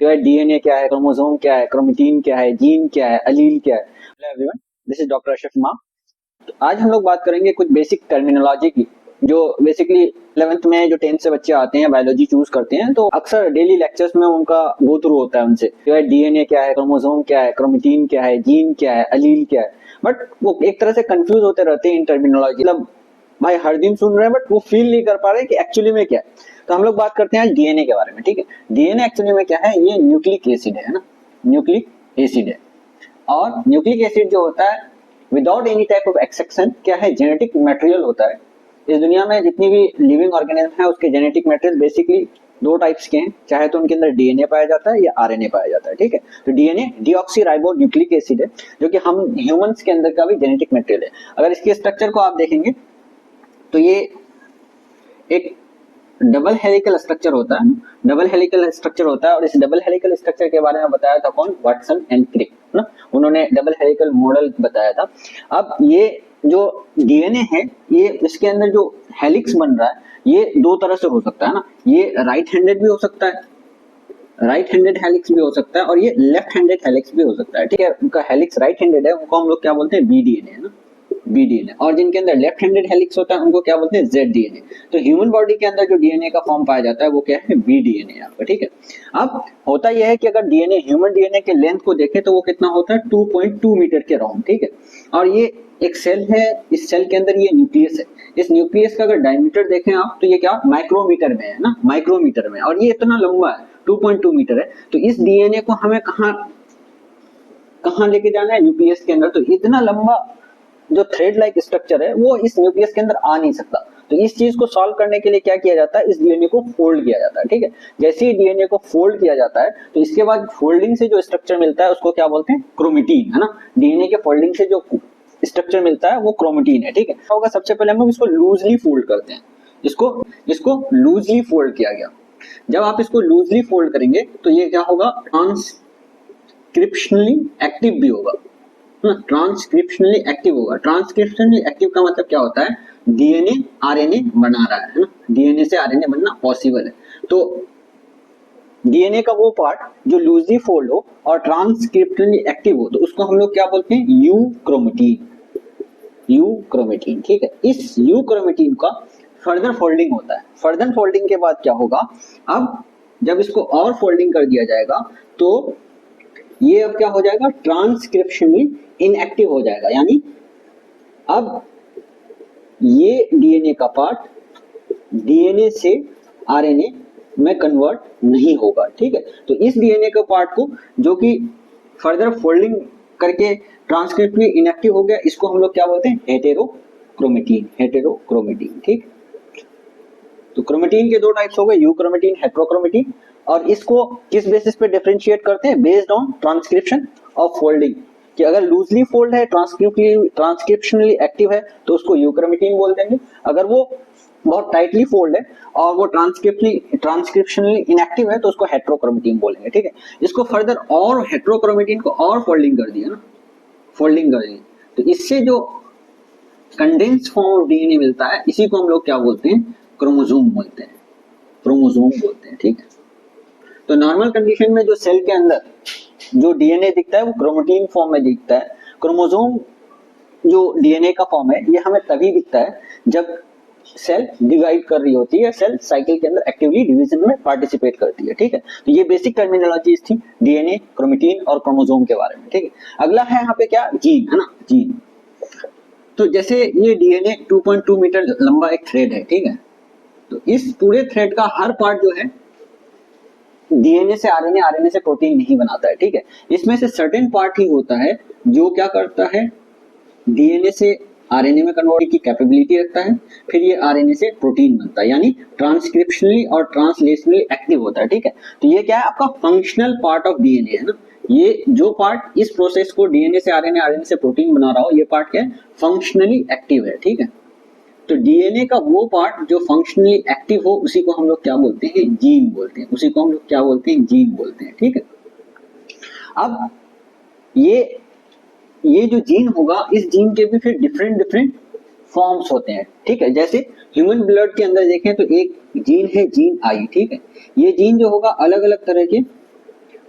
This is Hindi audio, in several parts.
जो है डीएनए क्या है, क्रोमोसोम क्या है, क्रोमेटिन क्या है, जीन क्या है, अलील क्या है। Hello everyone, this is doctor Ashraf इमाम। तो आज हम लोग बात करेंगे कुछ बेसिक टर्मिनोलॉजी की, जो बेसिकली 11th में जो 10th से बच्चे आते हैं बायोलॉजी चूज करते हैं तो अक्सर डेली लेक्चर्स में उनका गो थ्रू होता है उनसे, जो है डीएनए क्या है, क्रोमोसोम क्या है, क्रोमेटिन क्या है, जीन क्या है, अलील क्या है। बट वो एक तरह से कंफ्यूज होते रहते हैं इन टर्मिनोलॉजी, मतलब भाई हर दिन सुन रहे हैं बट वो फील नहीं कर पा रहे कि एक्चुअली में क्या है। तो हम लोग बात करते हैं आज डीएनए के बारे में। ठीक है, डीएनए एक्चुअली में क्या है, ये न्यूक्लिक एसिड है ना, न्यूक्लिक एसिड है। और न्यूक्लिक एसिड जो होता है without any type of exception क्या है, जेनेटिक मटेरियल होता है। इस दुनिया में जितनी भी लिविंग ऑर्गेनिज्म है उसके जेनेटिक मटेरियल बेसिकली दो टाइप्स के हैं, चाहे तो उनके अंदर डीएनए पाया जाता है या आरएनए पाया जाता है। ठीक है, तो DNA deoxy ribo nucleic acid है, जो कि हम ह्यूमंस के अंदर का भी जेनेटिक मटेरियल है। अगर इसके स्ट्रक्चर को आप देखेंगे तो ये एक डबल हेलिकल स्ट्रक्चर होता है, डबल हेलिकल स्ट्रक्चर होता है। और इस डबल हेलिकल स्ट्रक्चर के बारे में बताया था कौन, वाटसन एंड क्रिक ना, उन्होंने डबल हेलिकल मॉडल बताया था। अब ये जो डीएनए है, ये इसके अंदर जो हेलिक्स बन रहा है ये दो तरह से हो सकता है ना, ये राइट हैंडेड भी हो सकता है, राइट हैंडेड हेलिक्स भी हो सकता है, और ये लेफ्ट हैंडेड हेलिक्स भी हो सकता है। ठीक है, उनका हेलिक्स राइट हैंडेड है उनको हम लोग क्या बोलते हैं, बी डीएनए है ना, बी डीएनए। और जिनके अंदर लेफ्ट हैंडेड हेलिक्स होता है उनको क्या बोलते हैं, जेड डीएनए। तो ह्यूमन बॉडी के अंदर जो डीएनए का फॉर्म पाया जाता है वो क्या है, बी डीएनए आपका। ठीक है, अब होता यह है कि अगर डीएनए ह्यूमन डीएनए के लेंथ को देखें तो वो कितना होता है, 2.2 मीटर के राउंड। ठीक है, और ये एक सेल है, इस सेल के अंदर ये न्यूक्लियस है। इस न्यूक्लियस का अगर डायमीटर देखें आप तो ये क्या माइक्रोमीटर में है ना, माइक्रोमीटर में, और ये इतना लंबा है 2.2 मीटर है। तो इस डीएनए को हमें कहाँ कहाँ लेके जाना है, न्यूक्लियस के अंदर। तो इतना लंबा जो थ्रेड लाइक स्ट्रक्चर है वो इस न्यूक्लियस के अंदर आ नहीं सकता। तो इस चीज को सॉल्व करने के लिए क्या किया जाता है, इस डीएनए को फोल्ड किया जाता है। ठीक है, जैसे ही डीएनए को फोल्ड किया जाता है तो इसके बाद फोल्डिंग से जो स्ट्रक्चर मिलता है उसको क्या बोलते हैं, क्रोमेटिन है ना। डीएनए के फोल्डिंग से जो स्ट्रक्चर मिलता है वो क्रोमेटिन है। ठीक है, होगा सबसे पहले हम लोग इसको लूजली फोल्ड करते हैं, इसको लूजली फोल्ड किया गया। जब आप इसको लूजली फोल्ड करेंगे तो ये क्या होगा, ट्रांसक्रिप्शनली एक्टिव भी होगा, ट्रांसक्रिप्शनली एक्टिव होगा। ट्रांसक्रिप्शनली एक्टिव का मतलब क्या होता है, डीएनए आरएनए बना रहा है ना, डीएनए से आरएनए बनना पॉसिबल है। तो डीएनए का वो पार्ट जो लूजली फोल्ड हो और ट्रांसक्रिप्शनली एक्टिव हो तो उसको हम लोग क्या बोलते हैं, यू क्रोमेटिन, यू क्रोमेटिन। ठीक है, इस यू क्रोमेटिन का फर्दर फोल्डिंग होता है। फर्दर फोल्डिंग के बाद क्या होगा, अब जब इसको और फोल्डिंग कर दिया जाएगा तो ये अब क्या हो जाएगा, ट्रांसक्रिप्शनली इनएक्टिव हो जाएगा। यानी अब ये डीएनए का पार्ट डीएनए से आरएनए में कन्वर्ट नहीं होगा। ठीक है, तो इस डीएनए के पार्ट को जो कि फर्दर फोल्डिंग करके ट्रांसक्रिप्शनली इनएक्टिव हो गया, इसको हम लोग क्या बोलते हैं, हेटेरोक्रोमेटिन, हेटेरोक्रोमेटिन। ठीक, तो क्रोमेटिन के दो टाइप्स हो गए, यू क्रोमेटिन, हेटेरोक्रोमेटिन। और इसको किस बेसिस पे डिफरेंशिएट करते हैं, बेस्ड ऑन ट्रांसक्रिप्शन और फोल्डिंग, कि अगर लूजली फोल्ड है, ट्रांसक्रिप्शनली एक्टिव है तो उसको यूक्रोमेटिन बोल देंगे। अगर वो बहुत टाइटली फोल्ड है और वो ट्रांसक्रिप्शनली इनएक्टिव है तो उसको हेटेरोक्रोमेटिन बोलेंगे। ठीक है, इसको फर्दर और हेटेरोक्रोमेटिन को और फोल्डिंग कर दिया ना, फोल्डिंग कर दी तो इससे जो कंडेंस फॉर्म ऑफ डीएनए मिलता है इसी को हम लोग क्या बोलते हैं, क्रोमोसोम बोलते हैं, क्रोमोसोम बोलते हैं। ठीक है, तो नॉर्मल कंडीशन में जो सेल के अंदर जो डीएनए दिखता है वो क्रोमेटिन फॉर्म में दिखता है। क्रोमोसोम जो डीएनए का फॉर्म है ये हमें तभी दिखता है जब सेल डिवाइड कर रही होती है, सेल साइकिल के अंदर एक्टिवली डिवीजन में पार्टिसिपेट करती है। ठीक है, तो ये बेसिक टर्मिनोलॉजीज थी डीएनए, क्रोमेटिन और क्रोमोसोम के बारे में। ठीक है, अगला है यहाँ पे क्या, जीन है ना, जीन। तो जैसे ये डीएनए 2.2 मीटर लंबा एक थ्रेड है। ठीक है, तो इस पूरे थ्रेड का हर पार्ट जो है डीएनए से आरएनए, आरएनए से प्रोटीन नहीं बनाता है। ठीक है, इसमें से सर्टेन पार्ट ही होता है जो क्या करता है, डीएनए से आरएनए में कन्वर्ट की कैपेबिलिटी रखता है, फिर ये आरएनए से प्रोटीन बनता है, यानी ट्रांसक्रिप्शनली और ट्रांसलेशनली एक्टिव होता है। ठीक है, तो ये क्या है, आपका फंक्शनल पार्ट ऑफ डीएनए है ना। ये जो पार्ट इस प्रोसेस को डीएनए से आरएनए, आरएनए से प्रोटीन बना रहा हो, ये पार्ट क्या है, फंक्शनली एक्टिव है। ठीक है, तो डीएनए का वो पार्ट जो फंक्शनली एक्टिव हो उसी को हम लोग क्या बोलते हैं, जीन बोलते हैं, उसी को हम लोग क्या बोलते हैं, जीन बोलते हैं। ठीक है, अब ये जो जीन होगा, इस जीन के भी फिर डिफरेंट फॉर्म्स होते हैं। ठीक है, जैसे ह्यूमन ब्लड के अंदर देखें तो एक जीन है, जीन आई। ठीक है, ये जीन जो होगा अलग अलग तरह के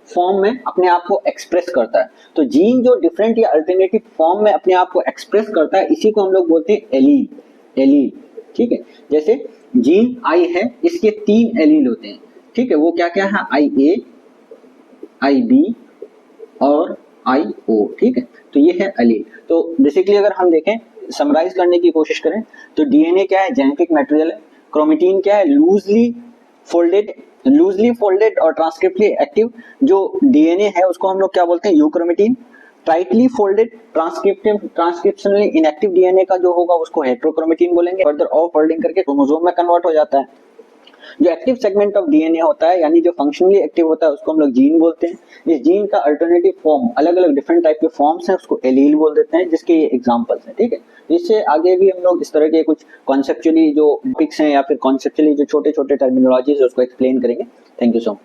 फॉर्म में अपने आप को एक्सप्रेस करता है। तो जीन जो डिफरेंट या अल्टरनेटिव फॉर्म में अपने आप को एक्सप्रेस करता है, इसी को हम लोग बोलते हैं एलील। एलील, ठीक है। जैसे जीन आई है, इसके 3 एलील होते हैं, ठीक है। वो क्या क्या है, आई ए, आई बी और आई ओ, ठीक है। तो ये है एलील। तो बेसिकली अगर हम देखें, समराइज करने की कोशिश करें, तो डीएनए क्या है, जेनेटिक मटेरियल है। क्रोमेटिन क्या है, लूजली फोल्डेड और ट्रांसक्रिप्टली एक्टिव। जो डीएनए है उसको हम लोग क्या बोलते हैं, euchromatin. Tightly folded transcriptionally inactive DNA का जो होगा उसको हेट्रोक्रोमेटिन बोलेंगे। फर्दर ऑफ फोल्डिंग करके क्रोमोसोम में कन्वर्ट हो जाता है। जो एक्टिव सेगमेंट ऑफ डीएनए होता है, यानी जो फंक्शनली एक्टिव होता है, उसको हम लोग जीन बोलते हैं। इस जीन का अल्टरनेटिव फॉर्म, अलग अलग डिफरेंट टाइप के फॉर्म्स हैं, उसको एलील बोल देते हैं, जिसके ये एग्जांपल्स हैं, ठीक है। इससे आगे भी हम लोग इस तरह के कुछ कॉन्सेप्चुअली जो टॉपिक्स हैं या फिर कॉन्सेप्चुअली जो छोटे छोटे टर्मिनोलॉजीज है उसको एक्सप्लेन करेंगे। Thank you so much.